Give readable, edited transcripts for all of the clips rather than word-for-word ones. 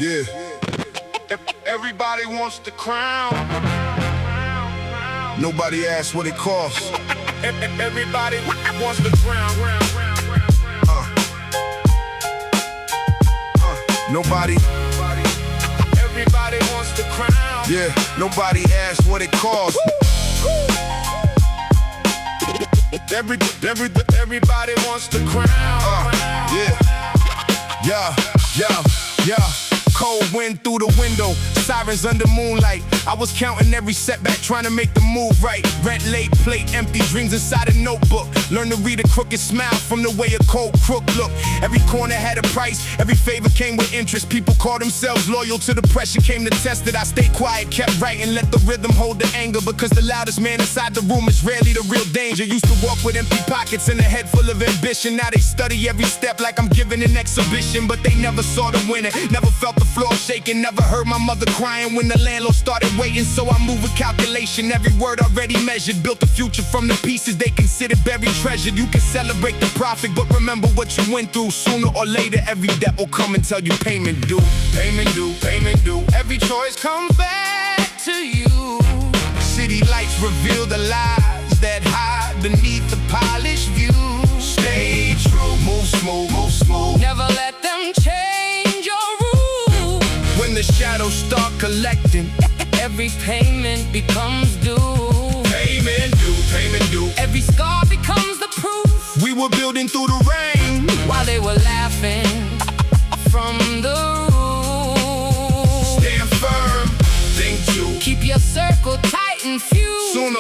Yeah. Everybody wants the crown. Nobody asks what it costs. Everybody wants the crown. Nobody. Everybody wants the crown. Yeah. Nobody asks what it costs. Everybody wants the crown. Yeah. Cold wind through the window, sirens under moonlight. I was counting every setback, trying to make the move right. Rent late, plate empty, dreams inside a notebook. Learn to read a crooked smile from the way a cold crook look. Every corner had a price, every favor came with interest. People called themselves loyal till the pressure came to test it. I stayed quiet, kept writing, let the rhythm hold the anger. Because the loudest man inside the room is rarely the real danger. Used to walk with empty pockets and a head full of ambition. Now they study every step like I'm giving an exhibition. But they never saw the winner, never felt the floor shaking. Never heard my mother crying when the landlord started waiting. So I move with calculation, every word already measured. Built a future from the pieces they considered buried treasured. You can celebrate the profit, but remember what you went through. Sooner or later, every debt will come and tell you payment due. Payment due, payment due. Every choice comes back to you. City lights reveal the lies that hide beneath the polished view. Stay true, move smooth, move smooth. Never let them change your rules. When the shadows start collecting, every payment becomes due. Payment due, payment due. Every scar becomes the proof. We were building through the rain while they were laughing from the roof. Stand firm, think true. Keep your circle tight and few. Sooner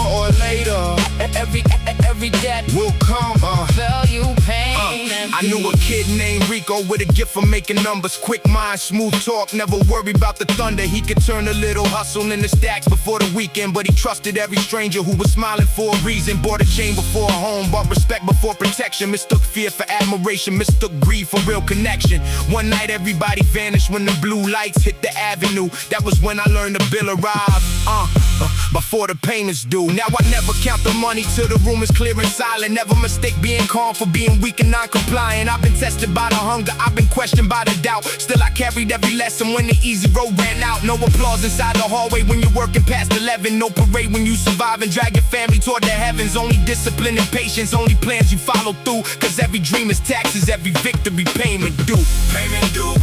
or later, every debt will come. Value pain. I knew a kid named Rico with a gift for making numbers. Quick mind, smooth talk, never worry about the thunder. He could turn a little hustle into stacks before the weekend. But he trusted every stranger who was smiling for a reason. Bought a chain before a home, bought respect before protection. Mistook fear for admiration, mistook greed for real connection. One night everybody vanished when the blue lights hit the avenue. That was when I learned the bill arrived, before the payments due. Now I never count the money till the room is clear and silent. Never mistake being calm for being weak and non-compliant. I've been tested by the hunger, I've been questioned by the doubt. Still I carried every lesson when the easy road ran out. No applause inside the hallway when you're working past 11. No parade when you survive and drag your family toward the heavens. Only discipline and patience, only plans you follow through. Cause every dream is taxes, every victory payment due. Payment due.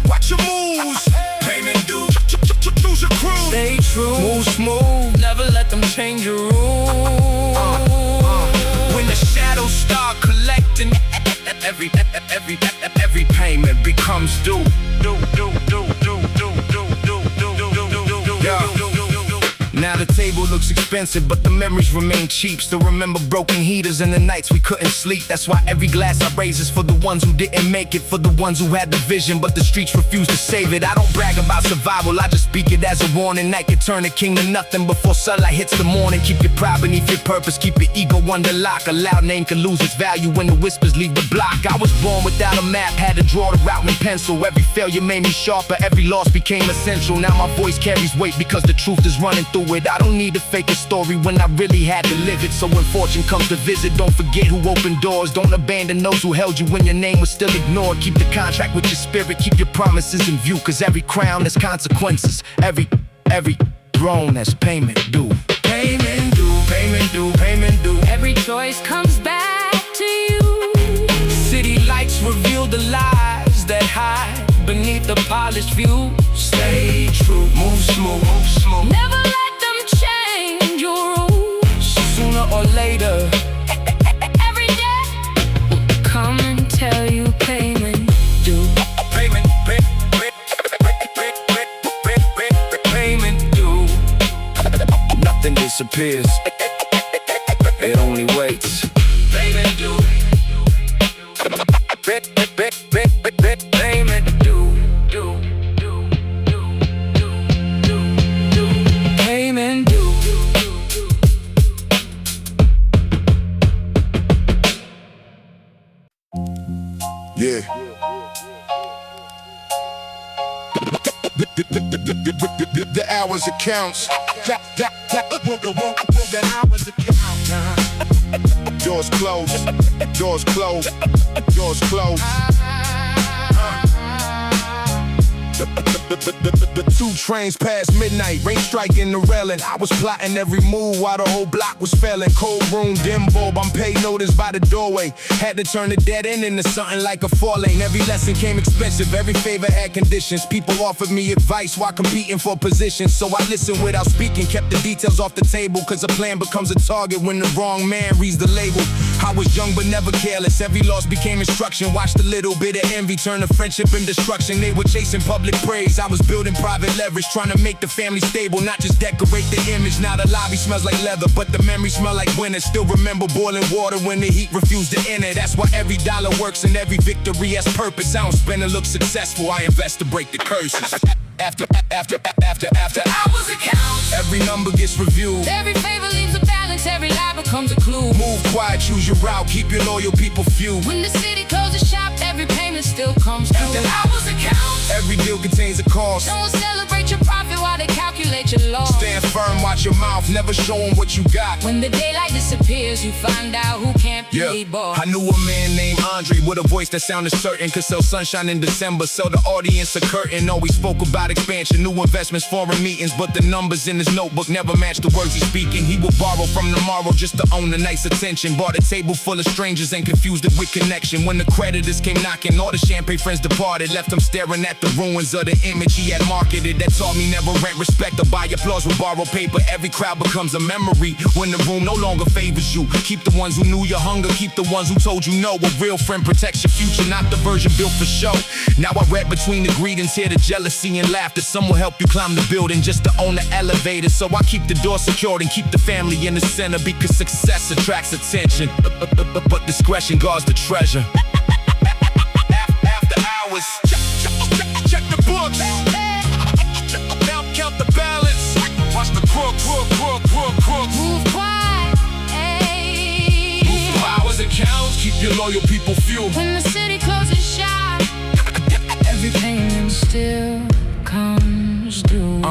Watch your moves. Payment due. Choose your crew. Stay true, move smooth. Never let them change your rules. When the shadows start collecting, every payment becomes due. Now the table looks expensive, but the memories remain cheap. Still remember broken heaters and the nights we couldn't sleep. That's why every glass I raise is for the ones who didn't make it. For the ones who had the vision, but the streets refused to save it. I don't brag about survival, I just speak it as a warning. Night can turn a king to nothing before sunlight hits the morning. Keep your pride beneath your purpose, keep your ego under lock. A loud name can lose its value when the whispers leave the block. I was born without a map, had to draw the route in pencil. Every failure made me sharper, every loss became essential. Now my voice carries weight because the truth is running through it. I don't need to fake a story when I really had to live it. So when fortune comes to visit, don't forget who opened doors. Don't abandon those who held you when your name was still ignored. Keep the contract with your spirit, keep your promises in view. Cause every crown has consequences, every throne has payment due. Payment due, payment due, payment due. Every choice comes back to you. City lights reveal the lies that hide beneath the polished view. Stay true, move smooth, move smooth. Never let them change your rules. Sooner or later, every day will come and tell you payment due. Payment due. Nothing disappears, it only waits. Payment due. Payment due. Payment due. Yeah. The hours it counts. The hours it counts. Doors closed. Doors closed. Doors closed. The 2 trains past midnight, rain striking the railing. I was plotting every move while the whole block was failing. Cold room, dim bulb, I'm paid notice by the doorway. Had to turn the dead end into something like a 4-lane. Every lesson came expensive, every favor had conditions. People offered me advice while competing for positions. So I listened without speaking, kept the details off the table. Cause a plan becomes a target when the wrong man reads the label. I was young but never careless, every loss became instruction. Watched a little bit of envy turn to friendship and destruction. They were chasing public praise, I was building private leverage. Trying to make the family stable, not just decorate the image. Now the lobby smells like leather, but the memories smell like winter. Still remember boiling water when the heat refused to enter. That's why every dollar works and every victory has purpose. I don't spend to look successful, I invest to break the curses. After hours it counts. Every number gets reviewed. Every favor leaves a balance, every lie becomes a clue. Move quiet, choose your route, keep your loyal people few. When the city closes shop, every payment still comes through. After hours it counts. Every deal contains a cost. Don't celebrate your profit while they calculate your loss. Stand firm, watch your mouth, never show them what you got. When the daylight disappears, you find out who can't be bought. I knew a man named Andre with a voice that sounded certain. Could sell sunshine in December, sell the audience a curtain. Always spoke about expansion, new investments, foreign meetings. But the numbers in his notebook never matched the words he's speaking. He would borrow from tomorrow just to own a nice attention. Bought a table full of strangers and confused it with connection. When the creditors came knocking, all the champagne friends departed. Left him staring at the ruins of the image he had marketed. That taught me never rent respect or buy applause with borrowed paper. Every crowd becomes a memory when the room no longer favors you. Keep the ones who knew your hunger, keep the ones who told you no. A real friend protects your future, not the version built for show. Now I read between the greetings, hear the jealousy and laughter. Some will help you climb the building just to own the elevator. So I keep the door secured and keep the family in the center, because success attracts attention, but discretion guards the treasure. After hours, check the books. Now count the balance. Watch the crooks. Move quiet, ayy. Move for hours it counts. Keep your loyal people few. When the city closes shop, every payment still comes through.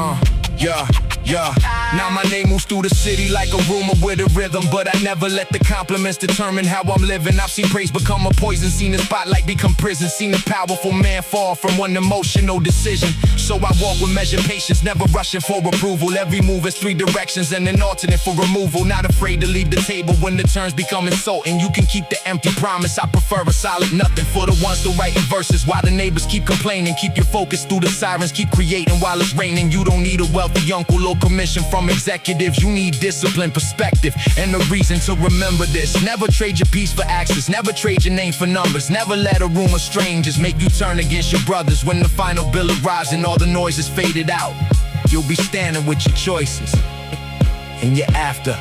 Yeah. Now my name moves through the city like a rumor with a rhythm. But I never let the compliments determine how I'm living. I've seen praise become a poison, seen the spotlight become prison. Seen a powerful man fall from one emotional decision. So I walk with measured patience, never rushing for approval. Every move is 3 directions and an alternate for removal. Not afraid to leave the table when the terms become insulting. You can keep the empty promise, I prefer a solid nothing. For the ones still writing verses while the neighbors keep complaining. Keep your focus through the sirens, keep creating while it's raining. You don't need a wealthy uncle or commission from executives. You need discipline, perspective, and a reason to remember this. Never trade your peace for access, never trade your name for numbers. Never let a room of strangers make you turn against your brothers. When the final bill arrives and all the noise is faded out, you'll be standing with your choices, and your after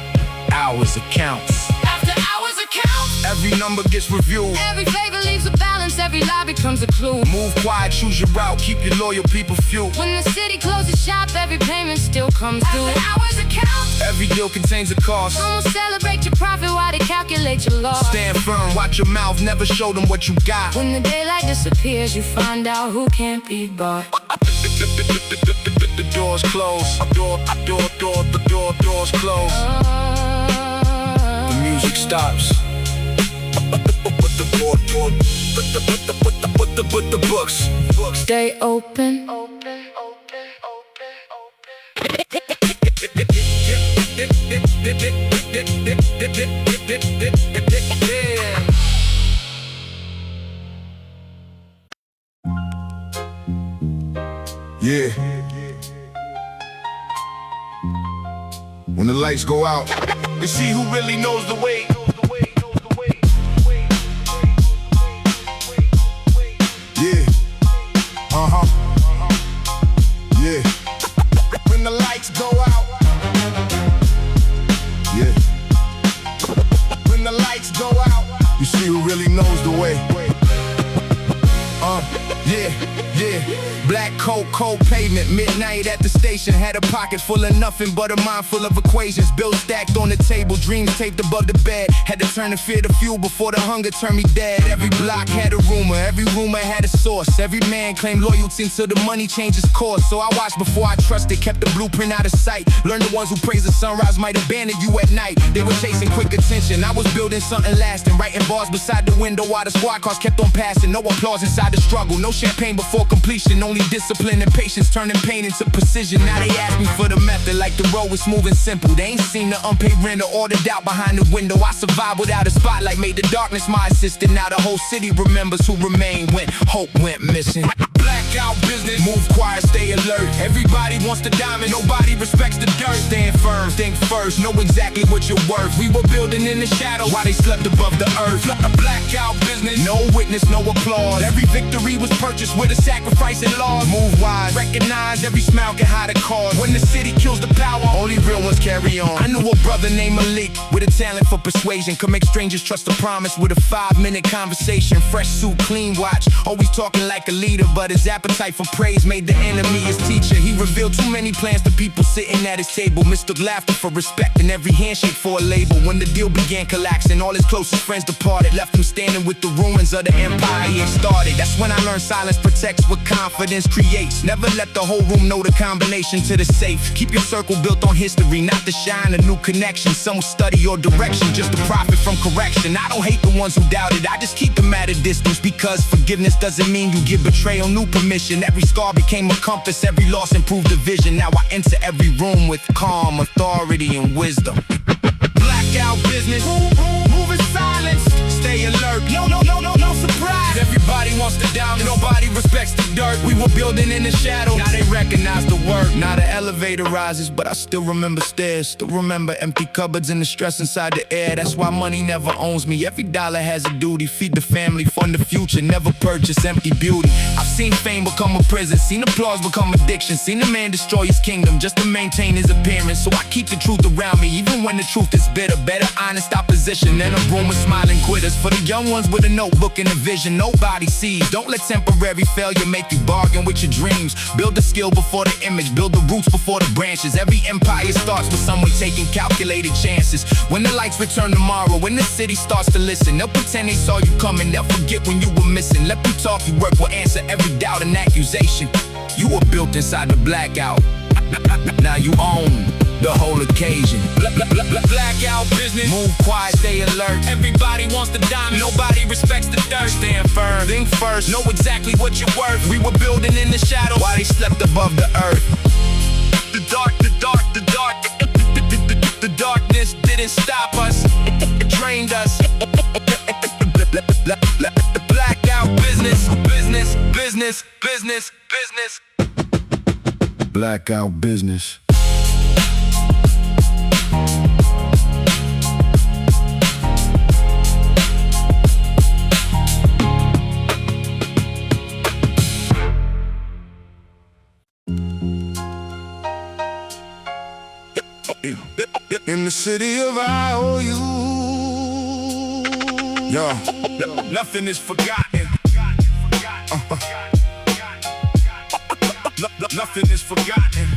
hours accounts. After hours it counts. Every number gets reviewed. Every favor leaves a balance, every lie becomes a clue. Move quiet, choose your route, keep your loyal people few. When the city closes shop, every payment still comes through. After hours it counts. Every deal contains a cost. Don't celebrate your profit while they calculate your loss. Stand firm, watch your mouth, never show them what you got. When the daylight disappears, you find out who can't be bought. The doors close. The doors close. The music stops. But the books stay open. Yeah. When the lights go out, you see who really knows the way. Yeah. Yeah. When the lights go out. Yeah. When the lights go out, you see who really knows the way. Yeah. Black coat, cold pavement, midnight at the station. Had a pocket full of nothing but a mind full of equations. Bills stacked on the table, dreams taped above the bed. Had to turn the fear to fuel before the hunger turned me dead. Every block had a rumor, every rumor had a source. Every man claimed loyalty until the money changes course. So I watched before I trusted, kept the blueprint out of sight. Learned the ones who praise the sunrise might abandon you at night. They were chasing quick attention, I was building something lasting. Writing bars beside the window while the squad cars kept on passing. No applause inside the struggle, no champagne before completion, only Daily discipline and patience, turning pain into precision. Now they ask me for the method, like the road is moving simple. They ain't seen the unpaid rent or ordered out behind the window. I survived without a spotlight, made the darkness my assistant. Now the whole city remembers who remained when hope went missing. Blackout business, move quiet, stay alert. Everybody wants the diamond, nobody respects the dirt. Stand firm, think first, know exactly what you're worth. We were building in the shadow while they slept above the earth. Blackout business, no witness, no applause. Every victory was purchased with a sacrifice and loss. Move wise, recognize every smile can hide a cause. When the city kills the power, only real ones carry on. I knew a brother named Malik with a talent for persuasion. Could make strangers trust a promise with a 5-minute conversation. Fresh suit, clean watch, always talking like a leader. But his appetite for praise made the enemy his teacher. He revealed too many plans to people sitting at his table. Mistook laughter for respect and every handshake for a label. When the deal began collapsing, all his closest friends departed, left him standing with the ruins of the empire he had started. That's when I learned silence protects what confidence creates. Never let the whole room know the combination to the safe. Keep your circle built on history, not to shine a new connection. Some will study your direction just to profit from correction. I don't hate the ones who doubted, I just keep them at a distance. Because forgiveness doesn't mean you give betrayal new permission. Every scar became a compass, every loss improved the vision. Now I enter every room with calm, authority, and wisdom. Blackout business, move in silence, stay alert. No surprise. Everybody wants the diamond, nobody respects the dirt. We were building in the shadow, now they recognize the work. Now the elevator rises, but I still remember stairs. Still remember empty cupboards and the stress inside the air. That's why money never owns me. Every dollar has a duty, feed the family, fund the future, never purchase empty beauty. I've seen fame become a prison, seen applause become addiction, seen a man destroy his kingdom just to maintain his appearance. So I keep the truth around me, even when the truth is bitter. Better honest opposition than a room of smiling quitters. For the young ones with a notebook and a vision nobody sees. Don't let temporary failure make you bargain with your dreams. Build the skill before the image, build the roots before the branches. Every empire starts with someone taking calculated chances. When the lights return tomorrow, when the city starts to listen, they'll pretend they saw you coming, they'll forget when you were missing. Let them talk, you work will answer every doubt and accusation. You were built inside the blackout, now you own the whole occasion. Blackout business, move quiet, stay alert. Everybody wants the diamond, nobody respects the dirt. Stand firm, think first, know exactly what you're worth. We were building in the shadow while they slept above the earth. The darkness didn't stop us, it trained us. Blackout business. Blackout business. In the city of I.O.U. Yo, nothing is forgotten. Nothing is forgotten.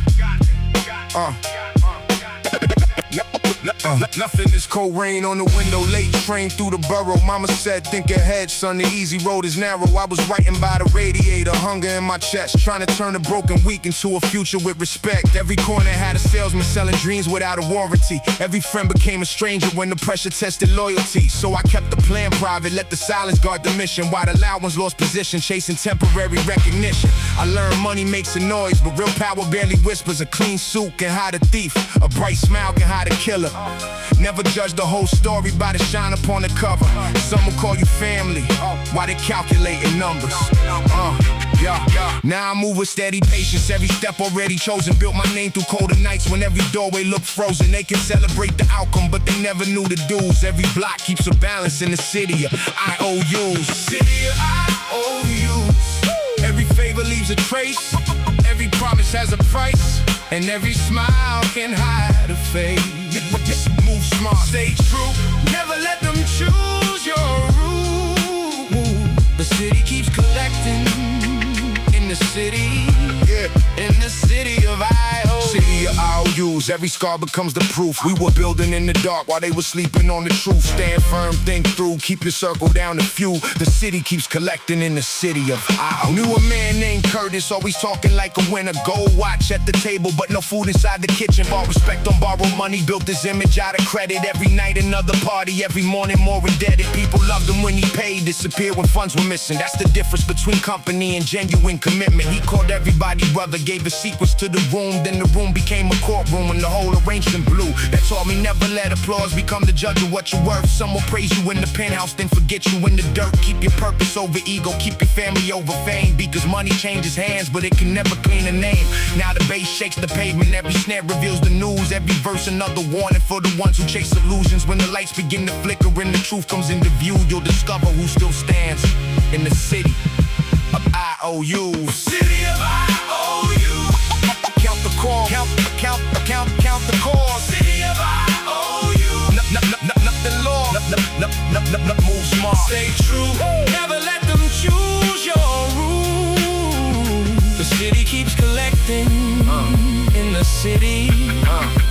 Nothing is cold rain on the window, late train through the borough. Mama said, think ahead, son, the easy road is narrow. I was writing by the radiator, hunger in my chest, trying to turn a broken week into a future with respect. Every corner had a salesman selling dreams without a warranty. Every friend became a stranger when the pressure tested loyalty. So I kept the plan private, let the silence guard the mission, while the loud ones lost position, chasing temporary recognition. I learned money makes a noise, but real power barely whispers. A clean suit can hide a thief, a bright smile can hide a killer. Never judge the whole story by the shine upon the cover. Some will call you family while they calculating numbers. Now I move with steady patience, every step already chosen. Built my name through colder nights when every doorway looked frozen. They can celebrate the outcome, but they never knew the dues. Every block keeps a balance in the city of IOUs. City of IOUs. Every favor leaves a trace, every promise has a price, and every smile can hide a face. Move smart, stay true, never let them choose your route. The city keeps collecting in the city, in the city of I.O.U. City of I.O.U. I.O.U's. Every scar becomes the proof. We were building in the dark while they were sleeping on the truth. Stand firm, think through, keep your circle down to few. The city keeps collecting in the city of I.O. Knew a man named Curtis, always talking like a winner. Gold watch at the table, but no food inside the kitchen. Bought respect on borrowed money, built his image out of credit. Every night another party, every morning more indebted. People loved him when he paid, disappeared when funds were missing. That's the difference between company and genuine commitment. He called everybody brother, gave the secrets to the room. Then the room became a courtroom and the whole arranged in blue. That taught me never let applause become the judge of what you're worth. Some will praise you in the penthouse, then forget you in the dirt. Keep your purpose over ego, keep your family over fame. Because money changes hands, but it can never clean a name. Now the bass shakes the pavement, every snare reveals the news. Every verse another warning for the ones who chase illusions. When the lights begin to flicker and the truth comes into view, you'll discover who still stands in the city of I.O.U's. City of I.O.U's. Count the call, count the cause. City of I.O.U's. Nothing lost, nothing move smart. Stay true, never let them choose your room. The city keeps collecting in the city,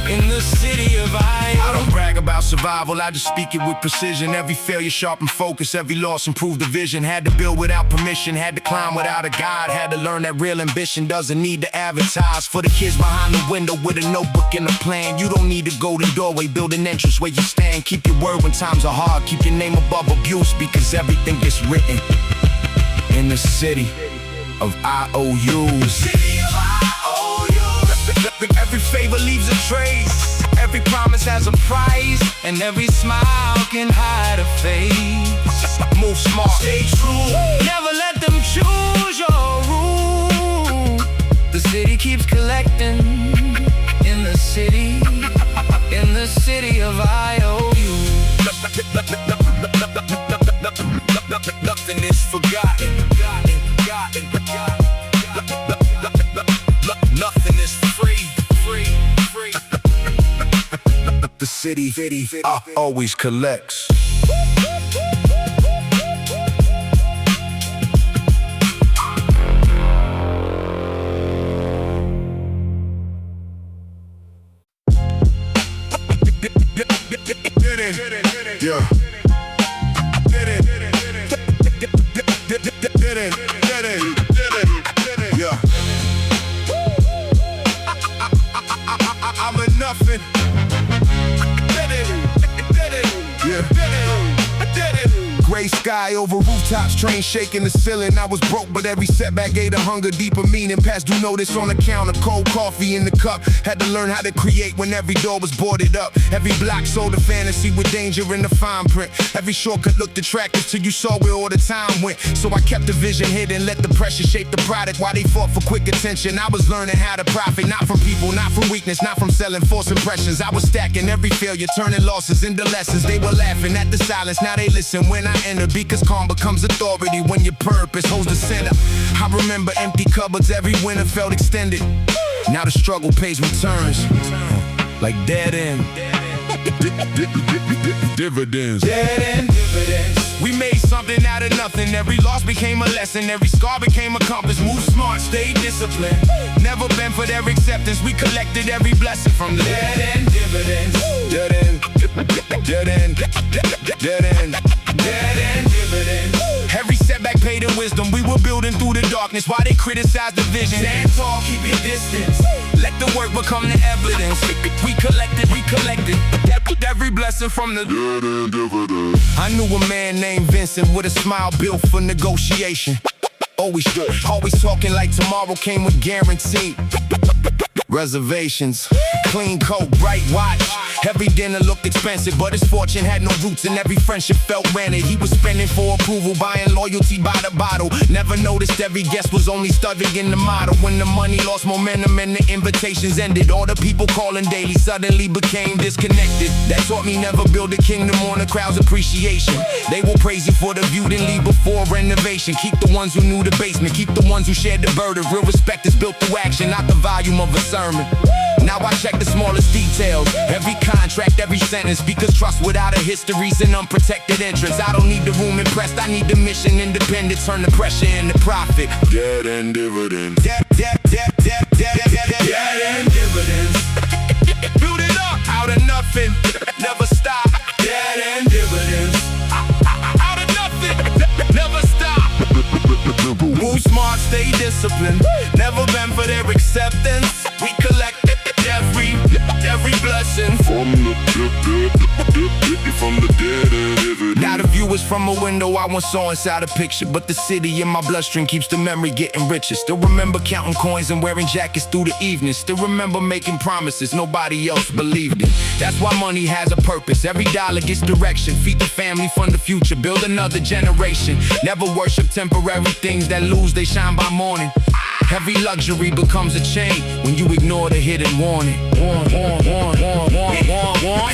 in the city of I.O. I don't brag about survival, I just speak it with precision. Every failure sharpened focus, every loss improved the vision. Had to build without permission, had to climb without a guide. Had to learn that real ambition doesn't need to advertise. For the kids behind the window with a notebook and a plan, you don't need a golden doorway, build an entrance where you stand. Keep your word when times are hard, keep your name above abuse. Because everything gets written in the city of I.O.U's. City of I.O.U's. Every favor leaves a trace, every promise has a price, and every smile can hide a face. Move smart, stay true, never let them choose your room. The city keeps collecting in the city of I.O.U. Nothing is forgotten. Nothing is free. The city always collects. Yeah. Yeah. I'm a nothing. Gray sky over rooftops, train shaking the ceiling. I was broke, but every setback gave a hunger, deeper meaning. Past due notice on the counter, cold coffee in the cup. Had to learn how to create when every door was boarded up. Every block sold a fantasy with danger in the fine print. Every shortcut looked attractive till you saw where all the time went. So I kept the vision hidden, let the pressure shape the product. While they fought for quick attention, I was learning how to profit. Not from people, not from weakness, not from selling false impressions. I was stacking every failure, turning losses into lessons. They were laughing at the silence, now they listen when I enter. Because calm becomes authority when your purpose holds the center. I remember empty cupboards, every winter felt extended. Now the struggle pays returns, like dead end dividends. Dead end dividends. We made something out of nothing. Every loss became a lesson, every scar became a compass. Move smart, stay disciplined. Never been for their acceptance. We collected every blessing from the dead end dividends. Dead end, dead end, dead end, dead end dividends. Every setback paid in wisdom. We were building through the darkness while they criticized the vision. Stand tall, keep your distance. Let the work become the evidence. We collected every blessing from the dead end dividend. I knew a man named Vincent with a smile built for negotiation. Always talking like tomorrow came with guaranteed reservations. Clean coat, bright watch. Every dinner looked expensive, but his fortune had no roots and every friendship felt rented. He was spending for approval, buying loyalty by the bottle. Never noticed every guest was only studying the model. When the money lost momentum and the invitations ended, all the people calling daily suddenly became disconnected. That taught me never build a kingdom on a crowd's appreciation. They will praise you for the view, then leave before renovation. Keep the ones who knew the basement, keep the ones who shared the burden. Real respect is built through action, not the volume of a sermon. Now I check the smallest details, every contract, every sentence. Because trust without a history's an unprotected entrance. I don't need the room impressed, I need the mission independent. Turn the pressure into profit. Dead end dividends. Dead end dividends. nothing, never stop. Dead end dividends. Out of nothing, never stop. Move smart, stay disciplined. Never been for their acceptance. We collect every blessing From the dead end dividends. Now the view is from a window I once saw inside a picture, but the city in my bloodstream keeps the memory getting richer. Still remember counting coins and wearing jackets through the evening. Still remember making promises nobody else believed in. That's why money has a purpose. Every dollar gets direction. Feed the family, fund the future, build another generation. Never worship temporary things that lose they shine by morning. Every luxury becomes a chain when you ignore the hidden warning.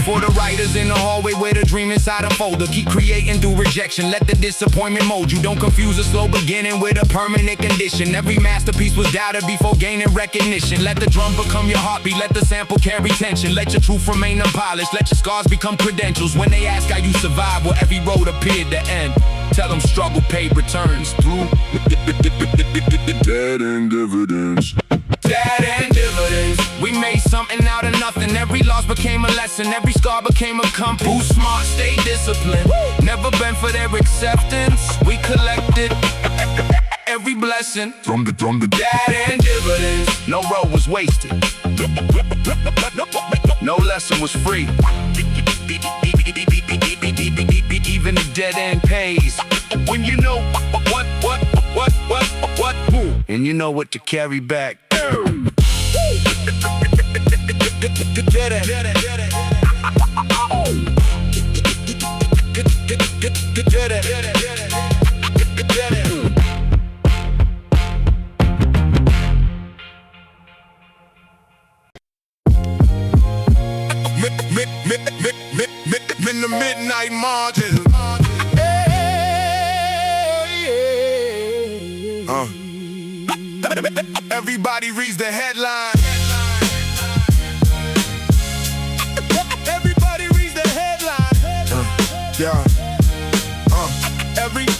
For the writers in the hallway where the dream inside a folder, keep creating through rejection. Let the disappointment mold you. Don't confuse a slow beginning with a permanent condition. Every masterpiece was doubted before gaining recognition. Let the drum become your heartbeat. Let the sample carry tension. Let your truth remain unpolished. Let your scars become credentials. When they ask how you survive, well, every road appeared to end. Tell them struggle paid returns through Dead end dividends. dead end dividends. We made something out of nothing. Every loss became a lesson. Every scar became a compass. Who's smart, stay disciplined. Never been for their acceptance. We collected every blessing From the dead end dividends. No road was wasted. No lesson was free. Even the dead end pays. When you know what, and you know what to carry back. In the midnight margins. Everybody reads the headline. Everybody reads the headline. Everybody.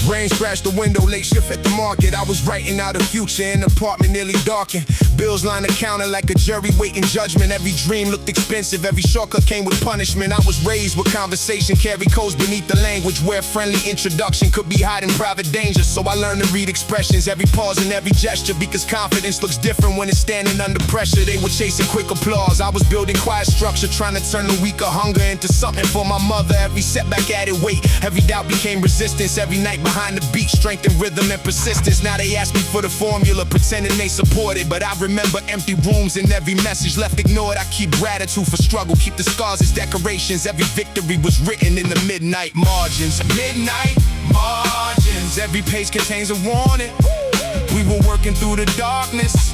Rain scratched the window, late shift at the market. I was writing out a future in an apartment nearly darkened. Bills line the counter like a jury waiting judgment. Every dream looked expensive, every shortcut came with punishment. I was raised with conversation, carry codes beneath the language, where friendly introduction could be hiding private danger. So I learned to read expressions, every pause and every gesture, because confidence looks different when it's standing under pressure. They were chasing quick applause, I was building quiet structure, trying to turn the weaker hunger into something for my mother. Every setback added weight, every doubt became resistance. Every night behind the beat, strength and rhythm and persistence. Now they ask me for the formula, pretending they support it, but I remember empty rooms and every message left ignored. I keep gratitude for struggle, keep the scars as decorations. Every victory was written in the midnight margins. Midnight margins. Every page contains a warning. We were working through the darkness,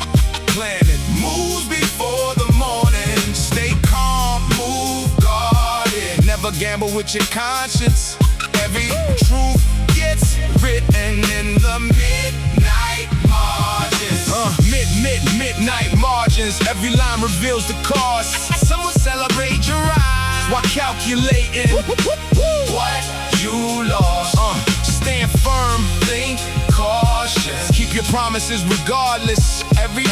planning moves before the morning. Stay calm, move guarded. Never gamble with your conscience. Every truth gets written in the midnight margins. Midnight margins. Every line reveals the cost. Some will celebrate your rise while calculating what you lost. Stand firm, think cautious. Keep your promises regardless. Every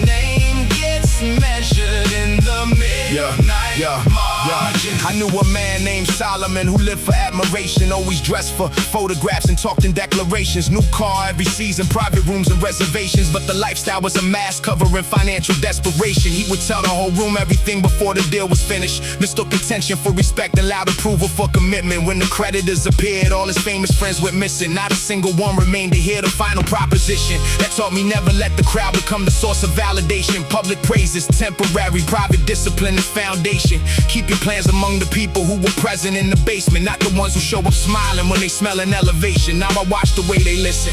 name gets measured in the midnight margins. I knew a man named Solomon who lived for admiration, always dressed for photographs and talked in declarations. New car every season, private rooms and reservations, but the lifestyle was a mask covering financial desperation. He would tell the whole room everything before the deal was finished. Mistook attention for respect and loud approval for commitment. When the creditors appeared, all his famous friends went missing. Not a single one remained to hear the final proposition. That taught me never let the crowd become the source of validation. Public praise is temporary, private discipline is foundation. Keep your plans among the people who were present in the basement, not the ones who show up smiling when they smell an elevation. Now I watch the way they listen,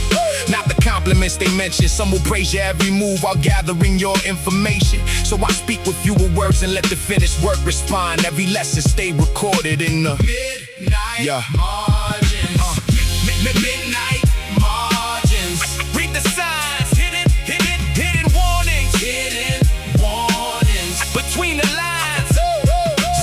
not the compliments they mention. Some will praise your every move while gathering your information. So I speak with fewer words and let the finished work respond. Every lesson stay recorded in the midnight margins. Midnight margins. Read the signs, hidden warnings. Hidden warnings between the lines.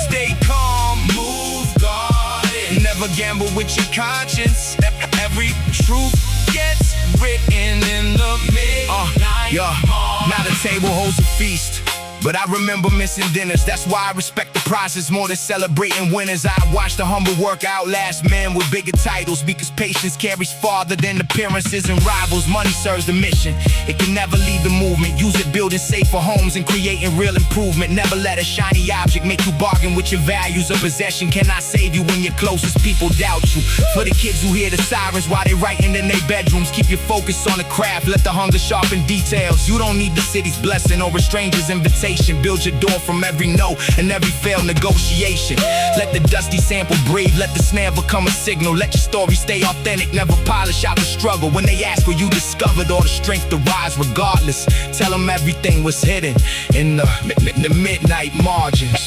Stay calm, move guarded. Never gamble with your conscience. Every truth gets written in the midnight margins. Now the table holds a feast. but I remember missing dinners. That's why I respect the process more than celebrating winners. I watch the humble work outlast men with bigger titles, because patience carries farther than appearances and rivals. Money serves the mission, it can never leave the movement. Use it building safer homes and creating real improvement. Never let a shiny object make you bargain with your values. A possession cannot save you when your closest people doubt you. For the kids who hear the sirens while they writing in their bedrooms, keep your focus on the craft, let the hunger sharpen details. You don't need the city's blessing or a stranger's invitation. Build your door from every no and every failed negotiation. Let the dusty sample breathe, let the snare become a signal. Let your story stay authentic, never polish out the struggle. When they ask where you discovered all the strength to rise regardless, tell them everything was hidden in the midnight margins.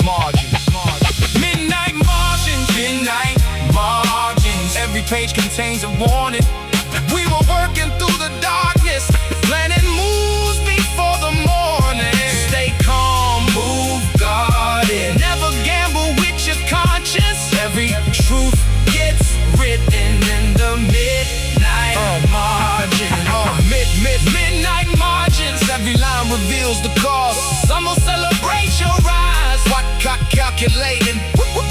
Midnight margins, midnight margins. Every page contains a warning. We were working through the darkness, planning moves before the morning. Stay calm, move guarded, never gamble with your conscience. Every truth gets written in the midnight margins. Midnight margins. Every line reveals the cause. Some will celebrate your rise, what calculating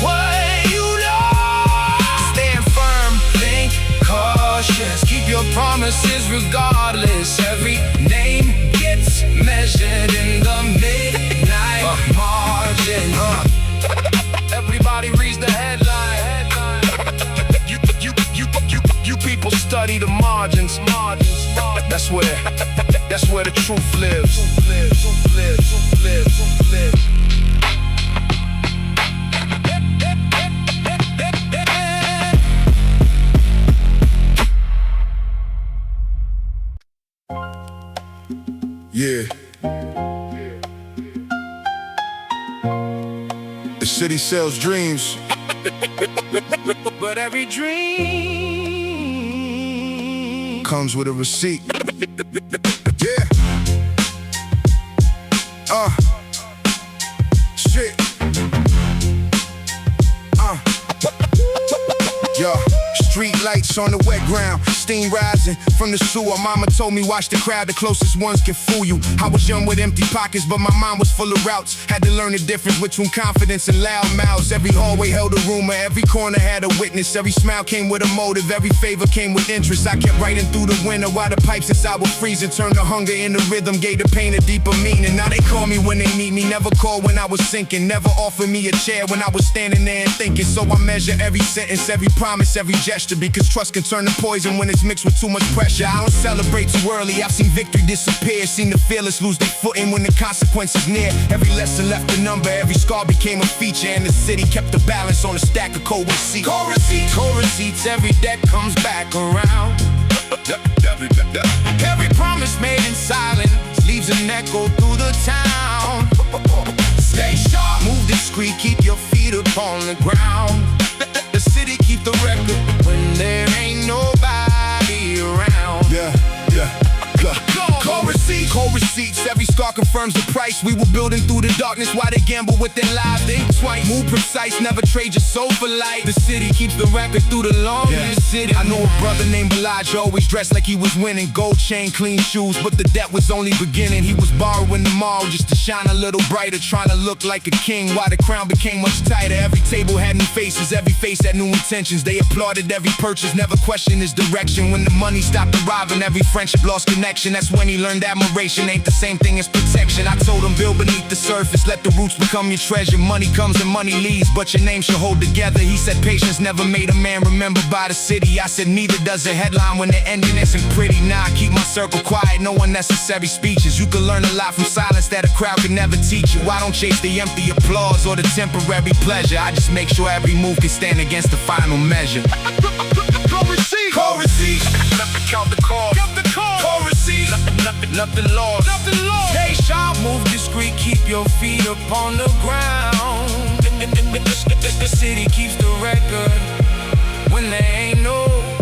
what you lost. Stand firm, think cautious, keep your promises regardless. Every name gets measured in the midnight margin. Everybody reads the headline. You people study the margins. That's where the truth lives. Yeah. The city sells dreams, but every dream comes with a receipt. Yeah. Shit. Yo. Street lights on the wet ground, steam rising from the sewer. Mama told me watch the crowd, the closest ones can fool you. I was young with empty pockets, but my mind was full of routes. Had to learn the difference between confidence and loud mouths. Every hallway held a rumor, every corner had a witness. Every smile came with a motive, every favor came with interest. I kept writing through the winter while the pipes inside were freezing. Turned the hunger into rhythm, gave the pain a deeper meaning. Now they call me when they need me, never called when I was sinking. Never offered me a chair when I was standing there and thinking. So I measure every sentence, every promise, every gesture, because trust can turn to poison when it's mixed with too much pressure. I don't celebrate too early, I've seen victory disappear. Seen the fearless lose their footing when the consequence is near. Every lesson left a number, every scar became a feature. And the city kept the balance on a stack of cold receipts. Cold receipts, every debt comes back around. Every promise made in silence leaves an echo through the town. Stay sharp, move discreet, keep your feet up on the ground. The city keep the record when there ain't nobody around. Cold receipts, every scar confirms the price. We were building through the darkness while they gamble with their lives. Think twice, move precise, never trade your soul for light. The city keeps the record through the longest city. I know a brother named Elijah, always dressed like he was winning. Gold chain, clean shoes, but the debt was only beginning. He was borrowing them all just to shine a little brighter, trying to look like a king while the crown became much tighter. Every table had new faces, every face had new intentions. They applauded every purchase, never questioned his direction. When the money stopped arriving, every friendship lost connection. That's when he learned admiration ain't the same thing as protection. I told him build beneath the surface, let the roots become your treasure. Money comes and money leaves, but your name should hold together. He said patience never made a man remembered by the city. I said neither does a headline when the ending isn't pretty. Nah, I keep my circle quiet, no unnecessary speeches. You can learn a lot from silence that a crowd can never teach you. I don't chase the empty applause or the temporary pleasure. I just make sure every move can stand against the final measure. Cold receipt, never count the cost. Cold receipt, nothing lost. Stay sharp, move discreet, keep your feet up on the ground. The city keeps the record when there ain't nobody.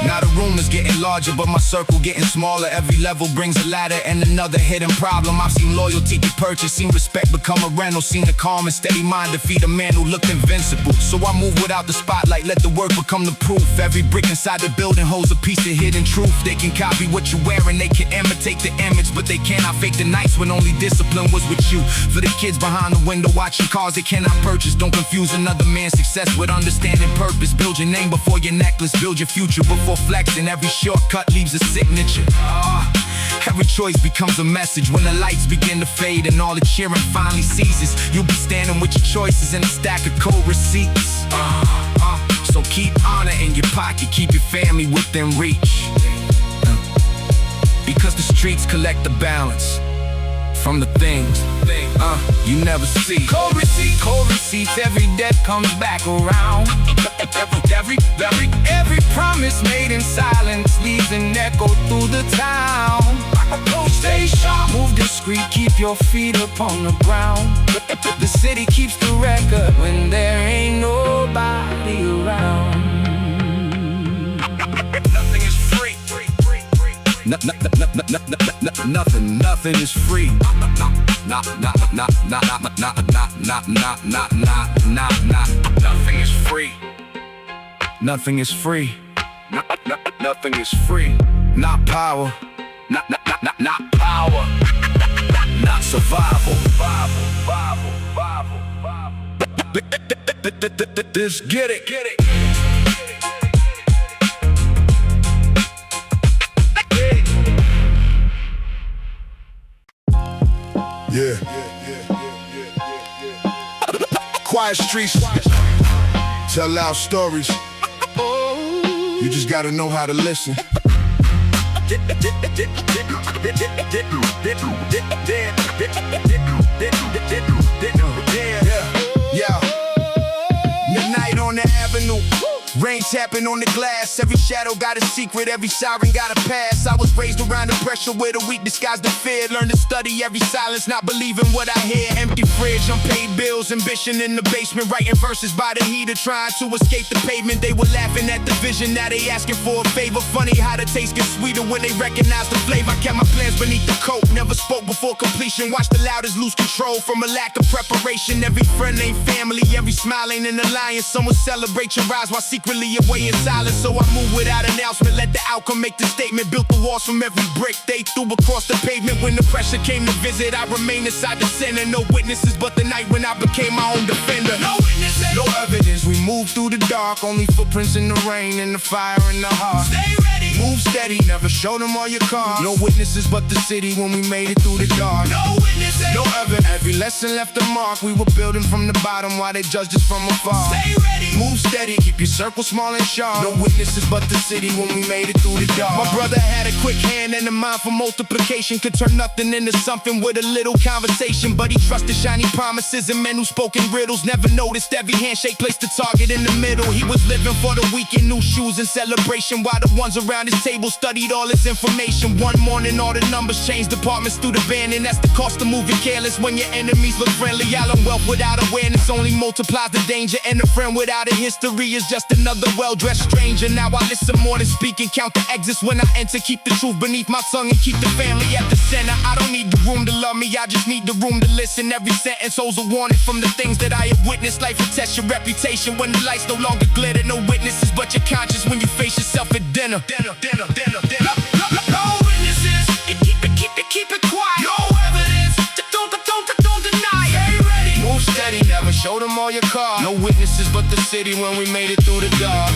Now the room is numbers getting larger, but my circle getting smaller. Every level brings a ladder and another hidden problem. I've seen loyalty get purchased, seen respect become a rental, seen a calm and steady mind defeat a man who looked invincible. So I move without the spotlight, let the work become the proof. Every brick inside the building holds a piece of hidden truth. They can copy what you wear and they can imitate the image, but they cannot fake the nights when only discipline was with you. For the kids behind the window watching cars they cannot purchase, don't confuse another man's success with understanding purpose. Build your name before your necklace, build your future before flexing. Every shortcut leaves a signature. Every choice becomes a message when the lights begin to fade and all the cheering finally ceases. You'll be standing with your choices and a stack of cold receipts. So keep honor in your pocket, keep your family within reach. Because the streets collect the balance from the things you never see. Cold receipts, every debt comes back around. Every promise made in silence leaves an echo through the town. Stay sharp, move discreet, keep your feet up on the ground. The city keeps the record when there ain't nobody around. Nothing is free. Nothing is free. Nothing is free. Nothing is free. Nothing is free. Not power. Not power. Not survival. Let's get it. Yeah. Quiet streets tell loud stories. You just gotta know how to listen. Yeah. Midnight on the avenue. Rain tapping on the glass. Every shadow got a secret, every siren got a pass. I was raised around the pressure where the weak disguised the fear. Learn to study every silence, not believing what I hear. Empty fridge, unpaid bills, ambition in the basement. Writing verses by the heater, trying to escape the pavement. They were laughing at the vision, now they asking for a favor. Funny how the taste gets sweeter when they recognize the flavor. I kept my plans beneath the coat, never spoke before completion. Watch the loudest lose control from a lack of preparation. Every friend ain't family, every smile ain't an alliance. Someone celebrate your rise while secretly away in silence. So I move without announcement, let the outcome make the statement. Built the walls from every brick they threw across the pavement. When the pressure came to visit, I remained inside the center. No witnesses but the night when I became my own defender. No witnesses, no evidence. We moved through the dark, only footprints in the rain and the fire in the heart. Stay ready, move steady, never show them all your cards. No witnesses but the city when we made it through the dark. No witnesses, no evidence. Every lesson left a mark. We were building from the bottom while they judged us from afar. Stay ready, move steady, keep your circle small and sharp. No witnesses but the city when we made it through the dark. My brother had a quick hand and a mind for multiplication. Could turn nothing into something with a little conversation. But he trusted shiny promises and men who spoke in riddles. Never noticed every handshake placed the target in the middle. He was living for the weekend, new shoes and celebration, while the ones around his table studied all his information. One morning all the numbers changed, departments through the van, and that's the cost of moving careless. When your enemies look friendly, island wealth without awareness only multiplies the danger. And a friend without a history is just another well-dressed stranger. Now I listen more than speaking, count the exits when I enter. Keep the truth beneath my tongue and keep the family at the center. I don't need the room to love me, I just need the room to listen. Every sentence holds a warning from the things that I have witnessed. Life will test your reputation when the lights no longer glitter. No witnesses but your conscience when you face yourself at dinner. No witnesses, keep it quiet. No evidence, don't deny it. Stay ready, move steady, never show them all your cards. No witnesses but the city when we made it through the dark.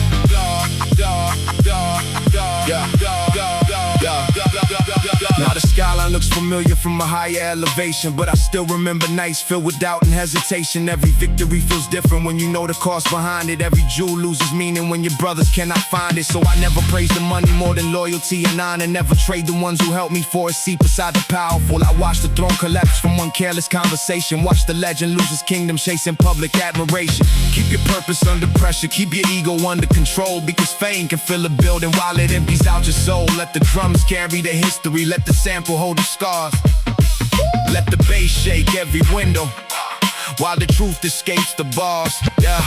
Now the skyline looks familiar from a higher elevation, but I still remember nights filled with doubt and hesitation. Every victory feels different when you know the cost behind it. Every jewel loses meaning when your brothers cannot find it. So I never praise the money more than loyalty and honor. Never trade the ones who helped me for a seat beside the powerful. I watched the throne collapse from one careless conversation. Watch the legend lose his kingdom chasing public admiration. Keep your purpose under pressure, keep your ego under control, because fame can fill a building while it empties out your soul. Let the drums carry the history, let the sample hold the scars. Let the bass shake every window while the truth escapes the bars. Yeah.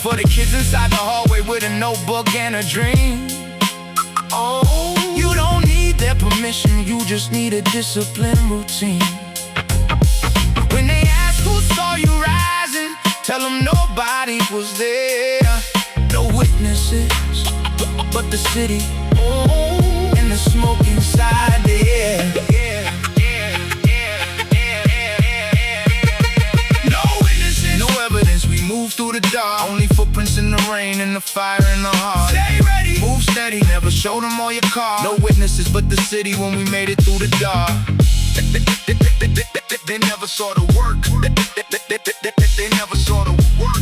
For the kids inside the hallway with a notebook and a dream, own. You don't need their permission, you just need a disciplined routine. When they ask who saw you rising, tell them nobody was there. No witnesses, but the city, and the smoke inside the air. No witnesses, no evidence, we move through the dark. Only footprints in the rain and the fire in the heart. Stay ready, move steady, never show them all your car. No witnesses but the city when we made it through the dark. They never saw the work. They never saw the work.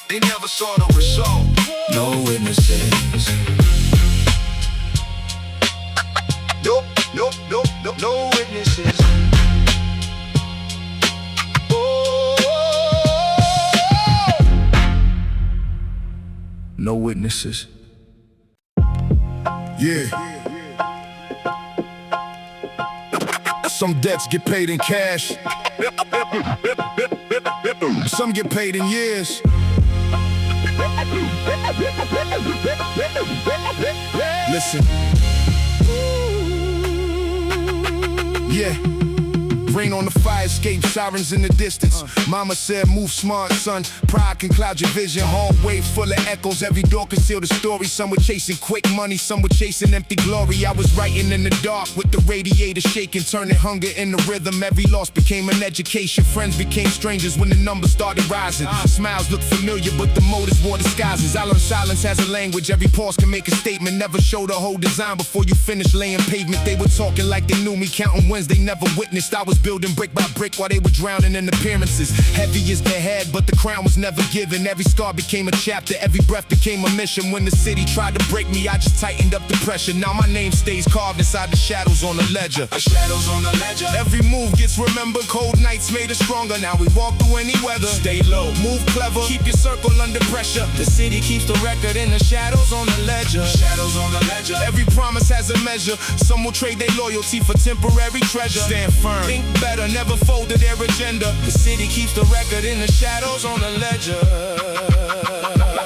They never saw the result. No witnesses. No witnesses. No witnesses. Yeah. Some debts get paid in cash. Some get paid in years. Listen. Yeah. Rain on the fire escape, sirens in the distance. Mama said, move smart, son. Pride can cloud your vision. Hallway full of echoes, every door concealed a story. Some were chasing quick money, some were chasing empty glory. I was writing in the dark with the radiator shaking, turning hunger into rhythm. Every loss became an education. Friends became strangers when the numbers started rising. Smiles look familiar, but the motives wore disguises. I learned silence has a language. Every pause can make a statement. Never show the whole design before you finish laying pavement. They were talking like they knew me, counting wins they never witnessed. I was building brick by brick while they were drowning in appearances. Heavy is the head, but the crown was never given. Every scar became a chapter, every breath became a mission. When the city tried to break me, I just tightened up the pressure. Now my name stays carved inside the shadows on the ledger. The shadows on the ledger. Every move gets remembered, cold nights made us stronger. Now we walk through any weather. Stay low, move clever, keep your circle under pressure. The city keeps the record in the shadows on the ledger. Shadows on the ledger. Every promise has a measure. Some will trade their loyalty for temporary treasure. Stand firm, think better, never fold to their agenda. The city keeps the record in the shadows on the ledger.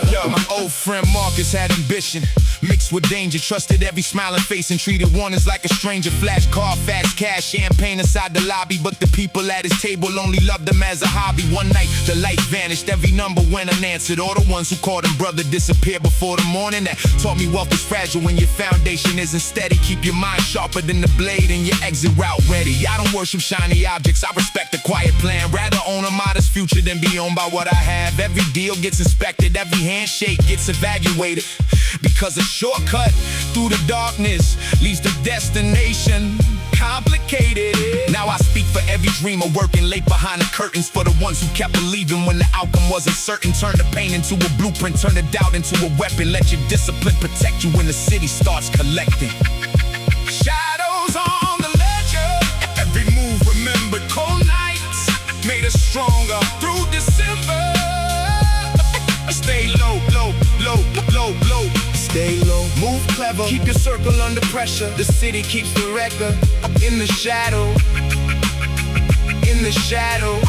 Yo, my old friend Marcus had ambition mixed with danger, trusted every smiling face and treated warnings like a stranger. Flash car, fast cash, champagne inside the lobby, but the people at his table only loved him as a hobby. One night the light vanished, every number went unanswered. All the ones who called him brother disappeared before the morning. That taught me wealth is fragile when your foundation isn't steady. Keep your mind sharper than the blade and your exit route ready. I don't worship shiny objects, I respect the quiet plan. Rather own a modest future than be owned by what I have. Every deal gets inspected, every handshake gets evaluated, because a shortcut through the darkness leads to destination complicated. Now I speak for every dreamer working late behind the curtains, for the ones who kept believing when the outcome wasn't certain. Turn the pain into a blueprint, turn the doubt into a weapon. Let your discipline protect you when the city starts collecting. Shadows on the ledger. Every move remembered, cold nights made us stronger through December. Stay low, low, low, low, low. Stay low, move clever, keep your circle under pressure. The city keeps the record in the shadow. In the shadow.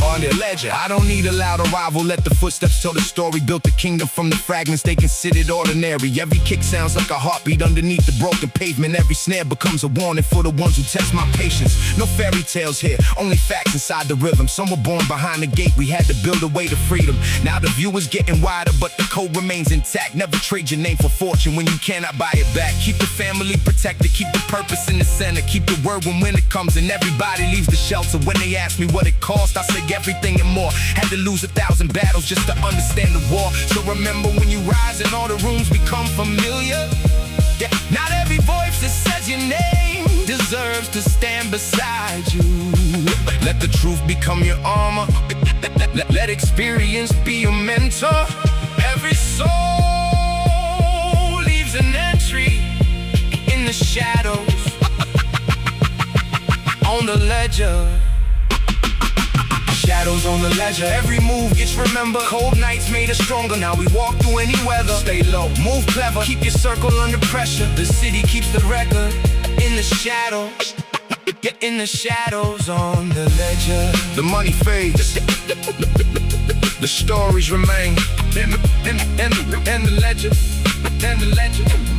On the ledger, I don't need a loud arrival. Let the footsteps tell the story. Built a kingdom from the fragments they considered ordinary. Every kick sounds like a heartbeat underneath the broken pavement. Every snare becomes a warning for the ones who test my patience. No fairy tales here, only facts inside the rhythm. Some were born behind the gate, we had to build a way to freedom. Now the view is getting wider, but the code remains intact. Never trade your name for fortune when you cannot buy it back. Keep the family protected, keep the purpose in the center. Keep the word when winter comes and everybody leaves the shelter. When they ask me what it cost, I say everything and more. Had to lose 1,000 battles just to understand the war. So remember when you rise and all the rooms become familiar. Yeah, not every voice that says your name deserves to stand beside you. Let the truth become your armor. Let experience be your mentor. Every soul leaves an entry in the shadows on the ledger. Shadows on the ledger. Every move gets remembered. Cold nights made us stronger. Now we walk through any weather. Stay low, move clever, keep your circle under pressure. The city keeps the record in the shadow. Get in the shadows on the ledger. The money fades, the stories remain in the ledger. and the legend.